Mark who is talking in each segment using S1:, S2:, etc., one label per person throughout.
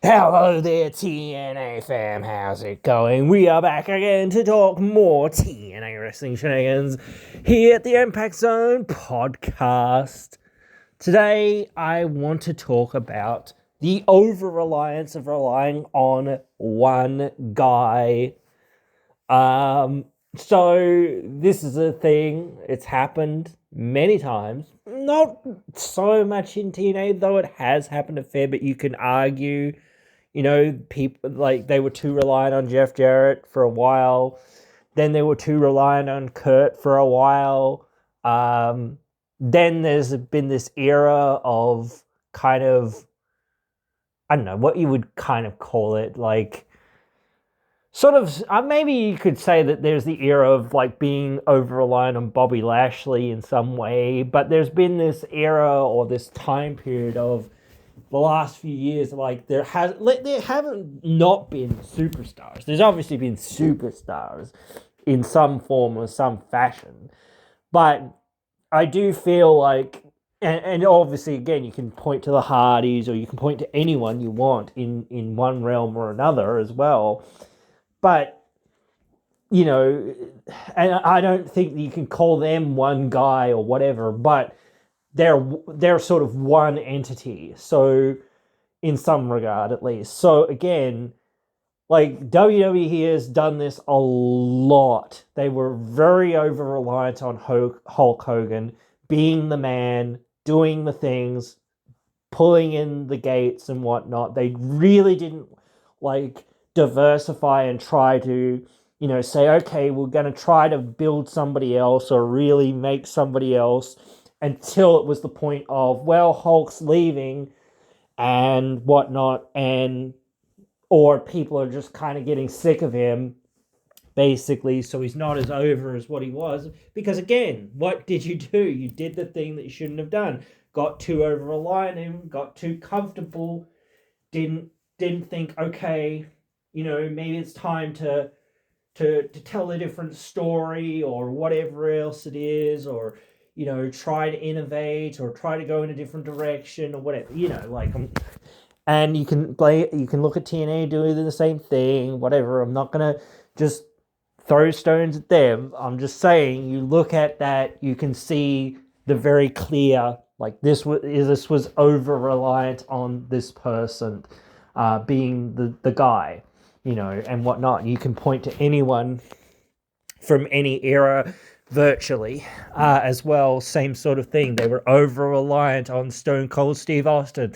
S1: Hello there, TNA fam. How's it going? We are back again to talk more TNA wrestling shenanigans here at the Impact Zone podcast. Today, I want to talk about the over-reliance of relying on one guy. So this is a thing. It's happened many times. Not so much in TNA, though it has happened a fair bit. You can argue, people like they were too reliant on Jeff Jarrett for a while. Then they were too reliant on Kurt for a while. Then there's been this era of kind of, I don't know what you would kind of call it, like sort of, maybe you could say that there's the era of like being over reliant on Bobby Lashley in some way, but there's been this era or this time period of the last few years, like there haven't not been superstars. There's obviously been superstars in some form or some fashion, but I do feel like, and obviously again you can point to the Hardys or you can point to anyone you want in one realm or another as well, but and I don't think you can call them one guy or whatever, but they're sort of one entity. So in some regard, at least. So again, like WWE has done this a lot. They were very over reliant on Hulk Hogan being the man, doing the things, pulling in the gates and whatnot. They really didn't like diversify and try to, say, okay, we're going to try to build somebody else or really make somebody else until it was the point of, well, Hulk's leaving and whatnot, and or people are just kind of getting sick of him, basically, so he's not as over as what he was. Because again, what did you do? You did the thing that you shouldn't have done. Got too over reliant on him, got too comfortable, didn't think, okay, maybe it's time to tell a different story or whatever else it is, or try to innovate or try to go in a different direction or whatever, and you can look at TNA doing the same thing, whatever. I'm not gonna just throw stones at them. I'm just saying, you look at that, you can see the very clear, like this was over reliant on this person being the guy, and whatnot. You can point to anyone from any era virtually as well. Same sort of thing. They were over reliant on Stone Cold Steve Austin.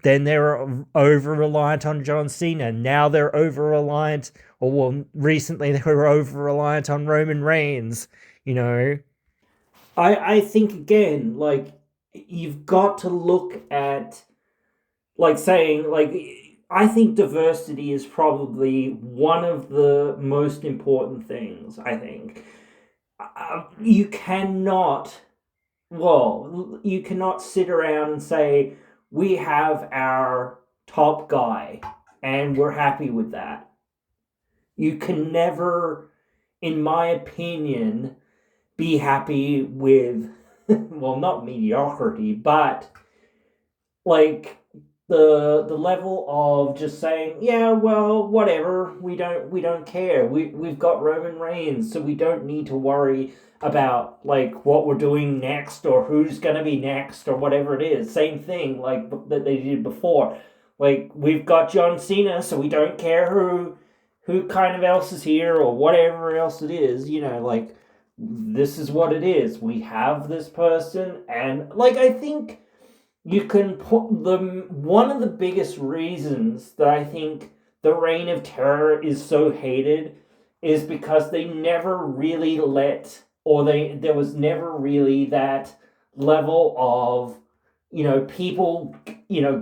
S1: Then they were over reliant on John Cena. Now they're over reliant, or well, recently they were over reliant on Roman Reigns. I think again, like you've got to look at, like saying, like I think diversity is probably one of the most important things. I think you cannot, you cannot sit around and say, we have our top guy and we're happy with that. You can never, in my opinion, be happy with, well, not mediocrity, but like the level of just saying, yeah, well, whatever, we don't care. We've got Roman Reigns, so we don't need to worry about like what we're doing next or who's gonna be next or whatever it is. Same thing like that they did before. Like we've got John Cena, so we don't care who kind of else is here or whatever else it is. Like this is what it is. We have this person, and like I think you can put them. One of the biggest reasons that I think the Reign of Terror is so hated is because they never really let, or there was never really that level of, people,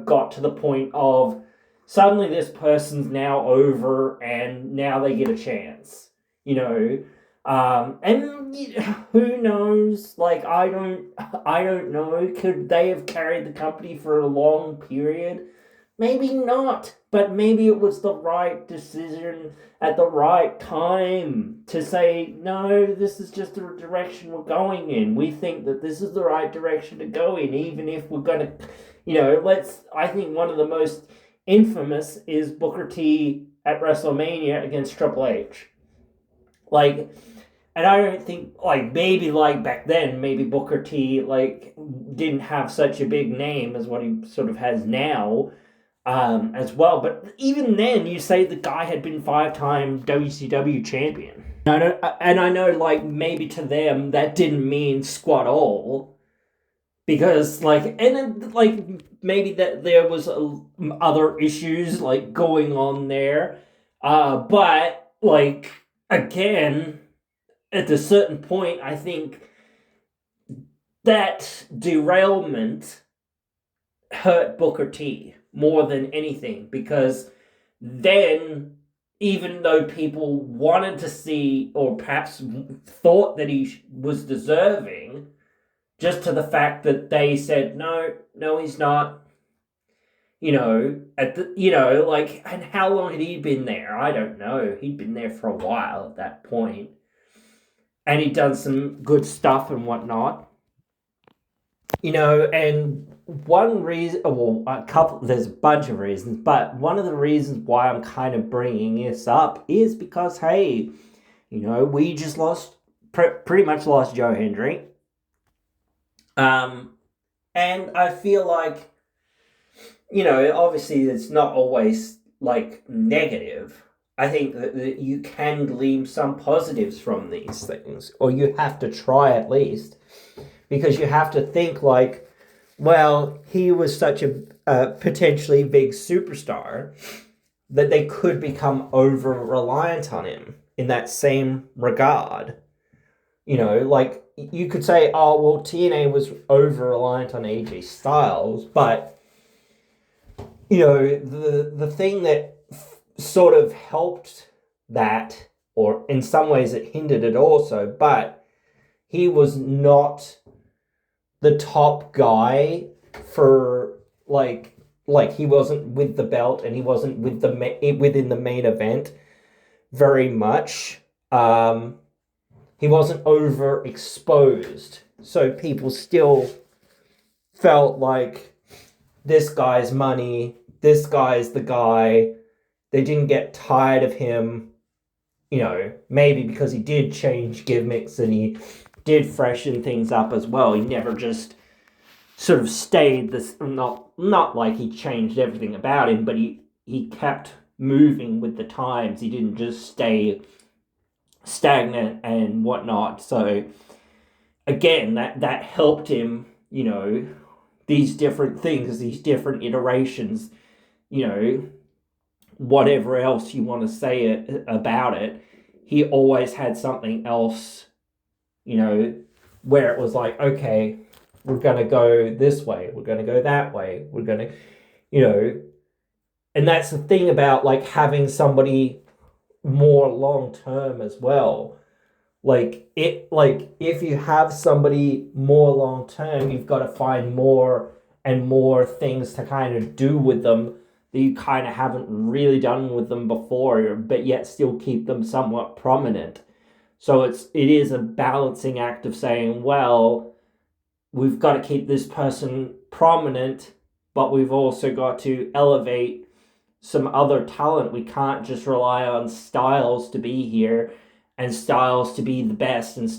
S1: got to the point of suddenly this person's now over and now they get a chance, and who knows? Like I don't know. Could they have carried the company for a long period? Maybe not, but maybe it was the right decision at the right time to say, no, this is just the direction we're going in. We think that this is the right direction to go in, even if we're going to, I think one of the most infamous is Booker T at WrestleMania against Triple H. Like, and I don't think, like, maybe, like, back then, maybe Booker T, like, didn't have such a big name as what he sort of has now, as well. But even then, you say the guy had been 5-time WCW champion. And I know, like, maybe to them, that didn't mean squat all. Because, like, and then, like, maybe that there was other issues, like, going on there. But, like, again, at a certain point, I think that derailment hurt Booker T more than anything, because then, even though people wanted to see, or perhaps thought that he was deserving, just to the fact that they said, no, he's not. Like, and how long had he been there? I don't know. He'd been there for a while at that point. And he'd done some good stuff and whatnot. And one reason, there's a bunch of reasons, but one of the reasons why I'm kind of bringing this up is because, hey, we just pretty much lost Joe Hendry. And I feel like, obviously it's not always, like, negative. I think that you can glean some positives from these things, or you have to try at least, because you have to think, like, well, he was such a potentially big superstar that they could become over-reliant on him in that same regard. Like, you could say, oh, well, TNA was over-reliant on AJ Styles, but, the thing that sort of helped that, or in some ways it hindered it also, but he was not the top guy for, like he wasn't with the belt, and he wasn't within the main event very much. He wasn't overexposed, so people still felt like this guy's money, this guy's the guy. They didn't get tired of him, maybe because he did change gimmicks and he did freshen things up as well. He never just sort of stayed this, not like he changed everything about him, but he kept moving with the times. He didn't just stay stagnant and whatnot. So again, that helped him, these different things, these different iterations, whatever else you want to say about it, he always had something else, where it was like, okay, we're going to go this way, we're going to go that way, we're going to, and that's the thing about, like, having somebody more long-term as well. Like, if you have somebody more long-term, you've got to find more and more things to kind of do with them that you kind of haven't really done with them before, but yet still keep them somewhat prominent. So it is a balancing act of saying, well, we've got to keep this person prominent, but we've also got to elevate some other talent. We can't just rely on Styles to be here and Styles to be the best, and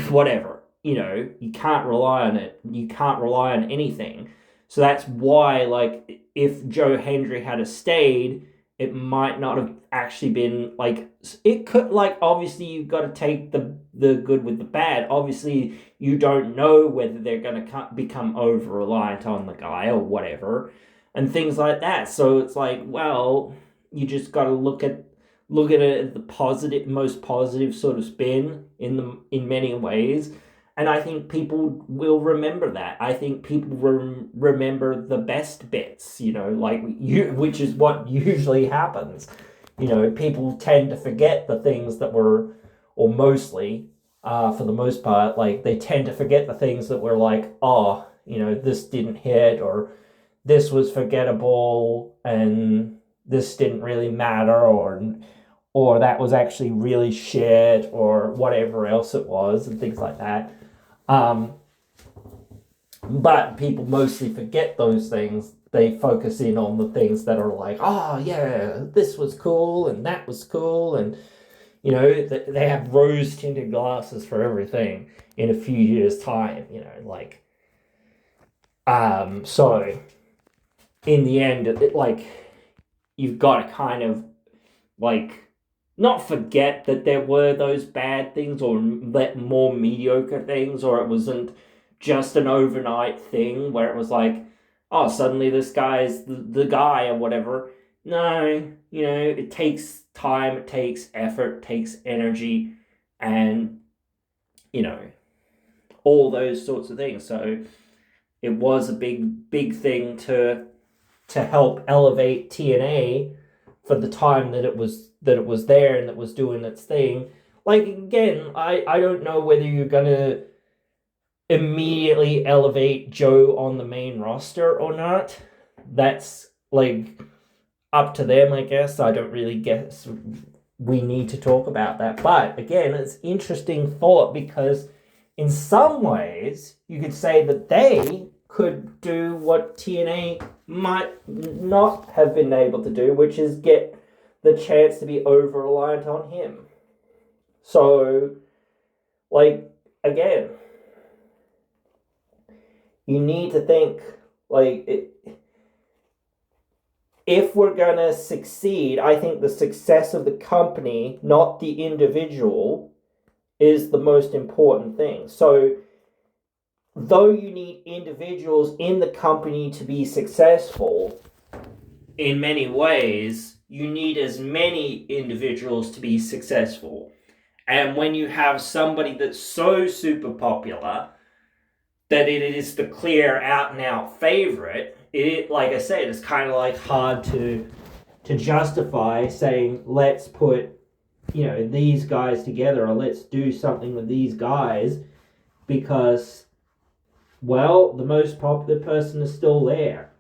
S1: whatever, you can't rely on it. You can't rely on anything. So that's why, like, if Joe Hendry had stayed, it might not have actually been, like, it could, like, obviously you've got to take the good with the bad. Obviously, you don't know whether they're going to become over-reliant on the guy or whatever, and things like that. So it's like, well, you just got to look at it the most positive sort of spin in many ways. And I think people will remember that. I think people remember the best bits, which is what usually happens. People tend to forget the things that were, or mostly, for the most part, like, they tend to forget the things that were like, oh, this didn't hit, or this was forgettable, and this didn't really matter, or that was actually really shit, or whatever else it was, and things like that. But people mostly forget those things they focus in on the things that are like, oh yeah, this was cool and that was cool, and you know, they have rose tinted glasses for everything in a few years' time, you know, like so in the end, like you've got to kind of like not forget that there were those bad things or that more mediocre things, or it wasn't just an overnight thing where it was like, oh, suddenly this guy is the guy or whatever. No, you know, it takes time, it takes effort, it takes energy, and, you know, all those sorts of things. So it was a big thing to help elevate TNA for the time that it was there and that was doing its thing. Like again, I don't know whether you're gonna immediately elevate Joe on the main roster or not. That's like up to them, I guess. I don't really guess we need to talk about that. But again, it's interesting thought because in some ways you could say that they could do what TNA might not have been able to do, which is get the chance to be over reliant on him. So, like, again, you need to think, like, if we're going to succeed, I think the success of the company, not the individual, is the most important thing. So, though you need individuals in the company to be successful, in many ways, you need as many individuals to be successful. And when you have somebody that's so super popular that it is the clear out and out favorite, it, like I said, it's kind of like hard to justify saying, let's put, you know, these guys together, or let's do something with these guys, because, well, the most popular person is still there.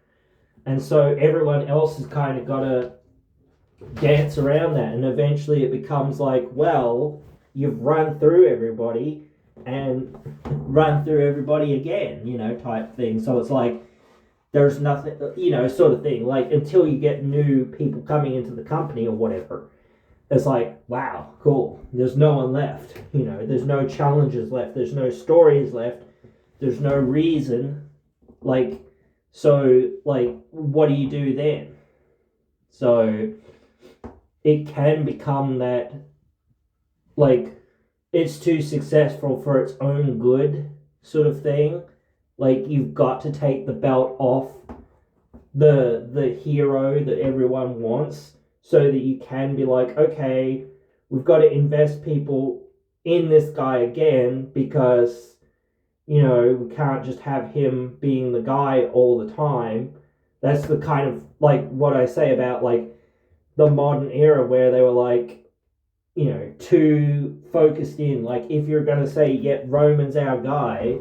S1: And so everyone else has kind of got to dance around that. And eventually it becomes like, well, you've run through everybody and run through everybody again, you know, type thing. So it's like, there's nothing, you know, sort of thing. Like, until you get new people coming into the company or whatever, it's like, wow, cool. There's no one left. You know, there's no challenges left. There's no stories left. There's no reason. Like, so, like, what do you do then? So, it can become that, like, it's too successful for its own good sort of thing. Like, you've got to take the belt off the hero that everyone wants so that you can be like, okay, we've got to invest people in this guy again because, you know, we can't just have him being the guy all the time. That's the kind of, like, what I say about, like, the modern era where they were, like, you know, too focused in. Like, if you're going to say, yeah, Roman's our guy,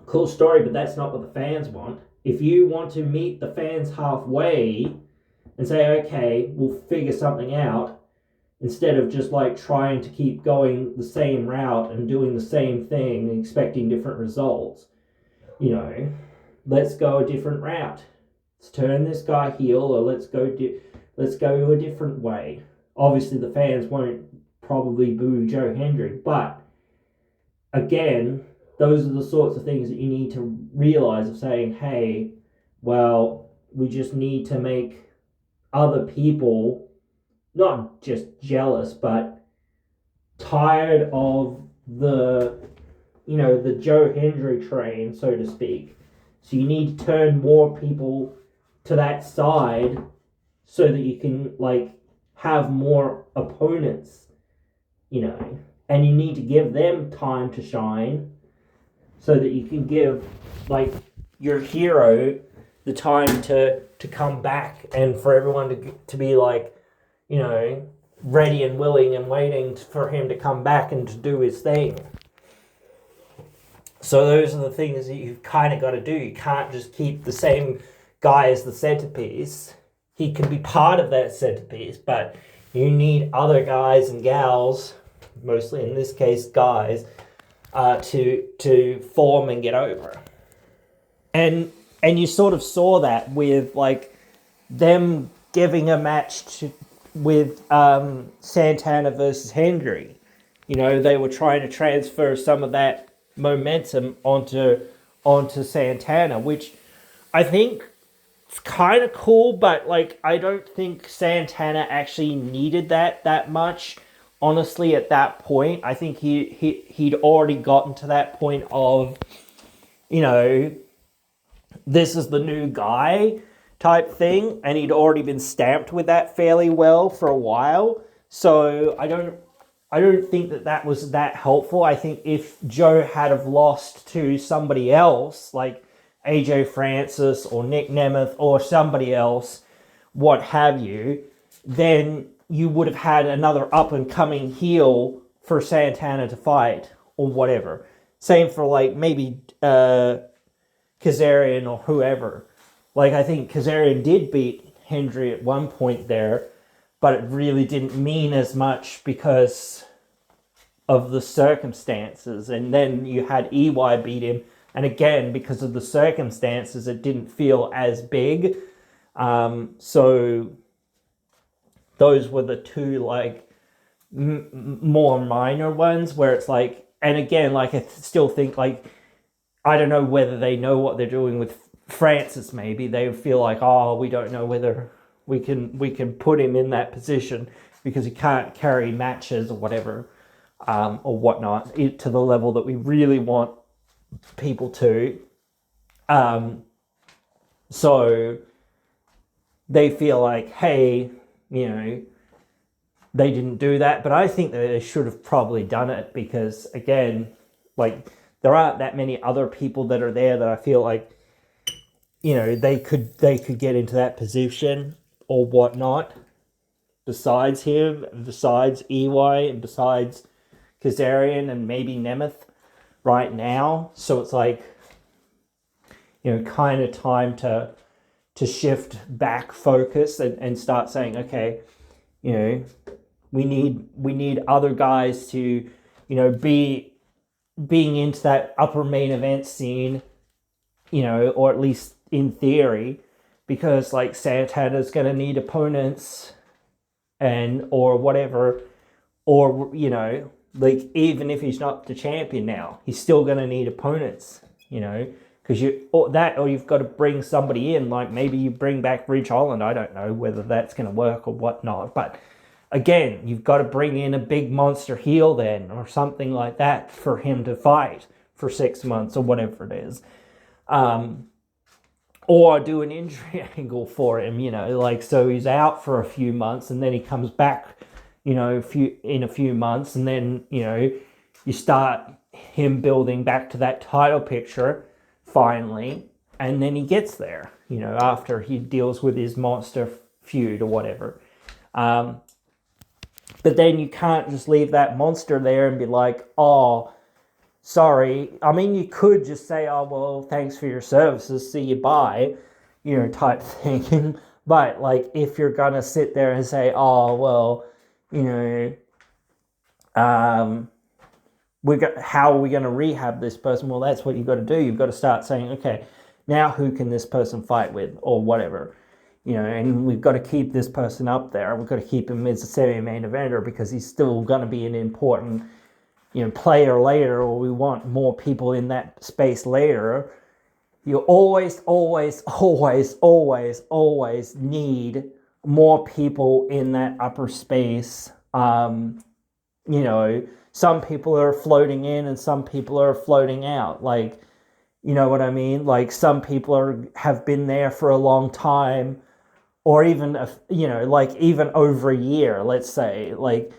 S1: cool story, but that's not what the fans want. If you want to meet the fans halfway and say, okay, we'll figure something out, instead of just like trying to keep going the same route and doing the same thing and expecting different results, you know, let's go a different route. Let's turn this guy heel, or let's go a different way. Obviously, the fans won't probably boo Joe Hendry, but again, those are the sorts of things that you need to realize of saying, hey, well, we just need to make other people not just jealous, but tired of the, you know, the Joe Hendry train, so to speak. So you need to turn more people to that side so that you can, like, have more opponents, you know, and you need to give them time to shine so that you can give, like, your hero the time to come back and for everyone to be, like, you know, ready and willing and waiting for him to come back and to do his thing. So those are the things that you've kind of got to do. You can't just keep the same guy as the centerpiece. He can be part of that centerpiece, but you need other guys and gals, mostly in this case guys, to form and get over. And And you sort of saw that with like them giving a match with Santana versus Hendry. You know, they were trying to transfer some of that momentum onto Santana, which I think it's kind of cool, but like I don't think Santana actually needed that much. Honestly, at that point, I think he'd already gotten to that point of, you know, this is the new guy type thing, and he'd already been stamped with that fairly well for a while. So I don't think that was that helpful. I think if Joe had have lost to somebody else, like AJ Francis or Nick Nemeth or somebody else, what have you, then you would have had another up and coming heel for Santana to fight or whatever. Same for like maybe Kazarian or whoever. Like I think Kazarian did beat Hendry at one point there, but it really didn't mean as much because of the circumstances. And then you had EY beat him, and again, because of the circumstances, it didn't feel as big. So those were the two like more minor ones where it's like, and again, like I still think like, I don't know whether they know what they're doing with Francis. Maybe they feel like, oh, we don't know whether we can put him in that position because he can't carry matches or whatever, or whatnot, to the level that we really want people to. So they feel like, hey, you know, they didn't do that, but I think that they should have probably done it because, again, like there aren't that many other people that are there that I feel like, you know, they could get into that position or whatnot. Besides him, besides EY, and besides Kazarian and maybe Nemeth right now. So it's like, you know, kind of time to shift back focus and start saying, okay, you know, we need other guys to, you know, being into that upper main event scene, you know, or at least in theory, because like Santana's going to need opponents and or whatever, or, you know, like even if he's not the champion now, he's still going to need opponents, you know, because or you've got to bring somebody in, like maybe you bring back Ridge Holland. I don't know whether that's going to work or whatnot, but again, you've got to bring in a big monster heel then, or something like that, for him to fight for 6 months or whatever it is. Or do an injury angle for him, you know, like so he's out for a few months and then he comes back, you know, in a few months, and then, you know, you start him building back to that title picture finally, and then he gets there, you know, after he deals with his monster feud or whatever. But then you can't just leave that monster there and be like, oh, sorry. I mean, you could just say, oh, well, thanks for your services, see you, bye, you know, type thing. But, like, if you're going to sit there and say, oh, well, you know, how are we going to rehab this person? Well, that's what you've got to do. You've got to start saying, okay, now who can this person fight with or whatever? You know, and we've got to keep this person up there. We've got to keep him as a semi-main eventer because he's still going to be an important, you know, player later, or we want more people in that space later. You always need more people in that upper space. You know, some people are floating in and some people are floating out. Like, you know what I mean? Like some people have been there for a long time, or even, you know, like even over a year, let's say. Like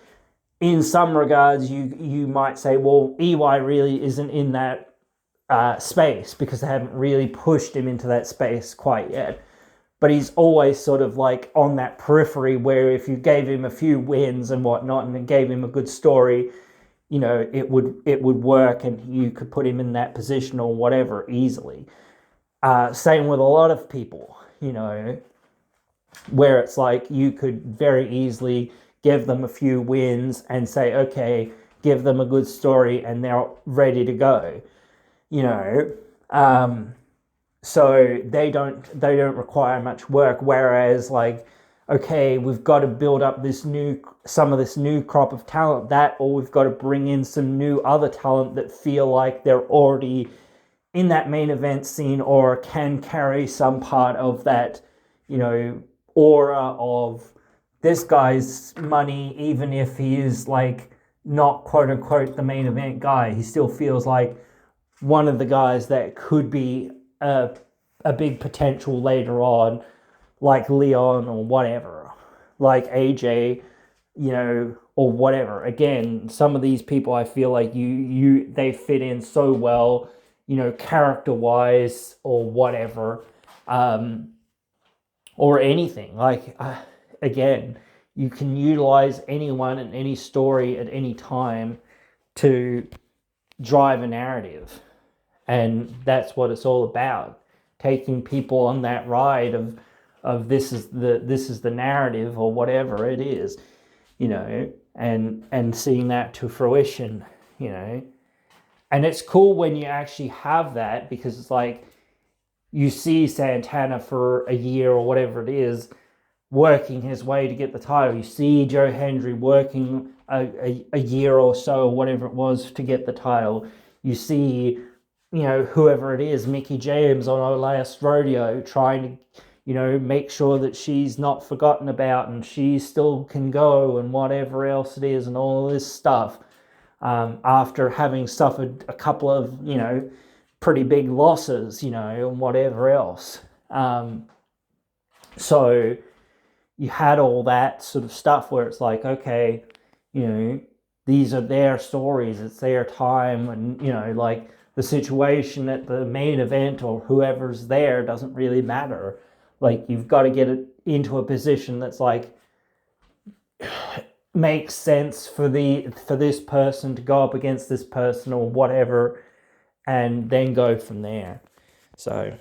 S1: in some regards, you might say, well, EY really isn't in that space because they haven't really pushed him into that space quite yet. But he's always sort of like on that periphery where if you gave him a few wins and whatnot and gave him a good story, you know, it would work and you could put him in that position or whatever easily. Same with a lot of people, you know, where it's like you could very easily give them a few wins and say, okay, give them a good story and they're ready to go, you know. so they don't require much work. Whereas like, okay, we've got to build up some of this new crop of talent, or we've got to bring in some new other talent that feel like they're already in that main event scene or can carry some part of that, aura of this guy's money, even if he is like not quote unquote the main event guy. He still feels like one of the guys that could be a big potential later on, like Leon or whatever, like AJ, or whatever. Again, some of these people I feel like they fit in so well, character wise or whatever, or anything. Like, again, you can utilize anyone in any story at any time to drive a narrative, and that's what it's all about. Taking people on that ride of this is the narrative or whatever it is, and seeing that to fruition, And it's cool when you actually have that, because it's like you see Santana for a year or whatever it is, working his way to get the title. You see Joe Hendry working a year or so, or whatever it was, to get the title. You see, whoever it is, Mickey James on our last rodeo, trying to, make sure that she's not forgotten about and she still can go and whatever else it is and all this stuff. After having suffered a couple of, pretty big losses, and whatever else. So you had all that sort of stuff where it's like, okay, these are their stories, it's their time, and, like the situation at the main event or whoever's there doesn't really matter. Like, you've got to get it into a position that's like, makes sense for this person to go up against this person or whatever, and then go from there. So,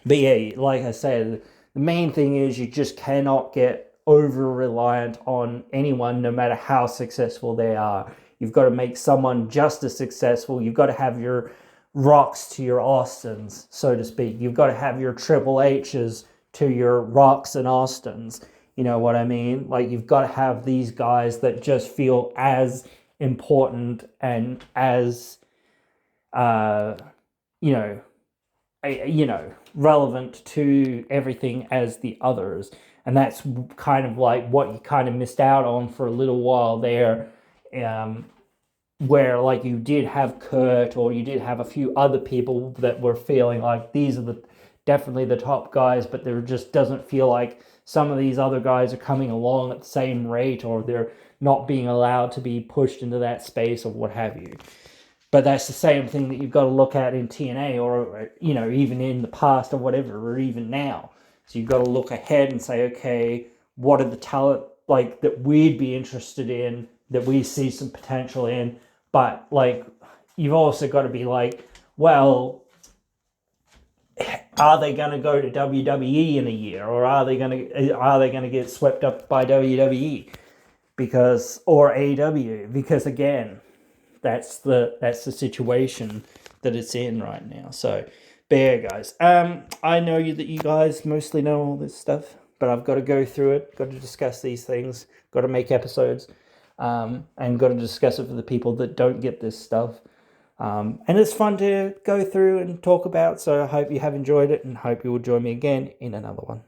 S1: but yeah, like I said, the main thing is you just cannot get over reliant on anyone, no matter how successful they are. You've got to make someone just as successful. You've got to have your Rocks to your Austins, so to speak. You've got to have your Triple H's to your Rocks and Austins. You know what I mean? Like, you've got to have these guys that just feel as important and as, relevant to everything as the others. And that's kind of like what you kind of missed out on for a little while there, where like you did have Kurt, or you did have a few other people that were feeling like these are definitely the top guys, but there just doesn't feel like some of these other guys are coming along at the same rate, or they're not being allowed to be pushed into that space or what have you. But that's the same thing that you've got to look at in TNA, or, even in the past or whatever, or even now. So you've got to look ahead and say, okay, what are the talent like that we'd be interested in, that we see some potential in? But like, you've also got to be like, well, are they going to go to WWE in a year, or are they going to get swept up by WWE or AEW? Because again, that's the situation that it's in right now. So, but yeah, guys, I know that you guys mostly know all this stuff, but I've got to go through it, got to discuss these things, got to make episodes, and got to discuss it for the people that don't get this stuff. And it's fun to go through and talk about, so I hope you have enjoyed it, and hope you will join me again in another one.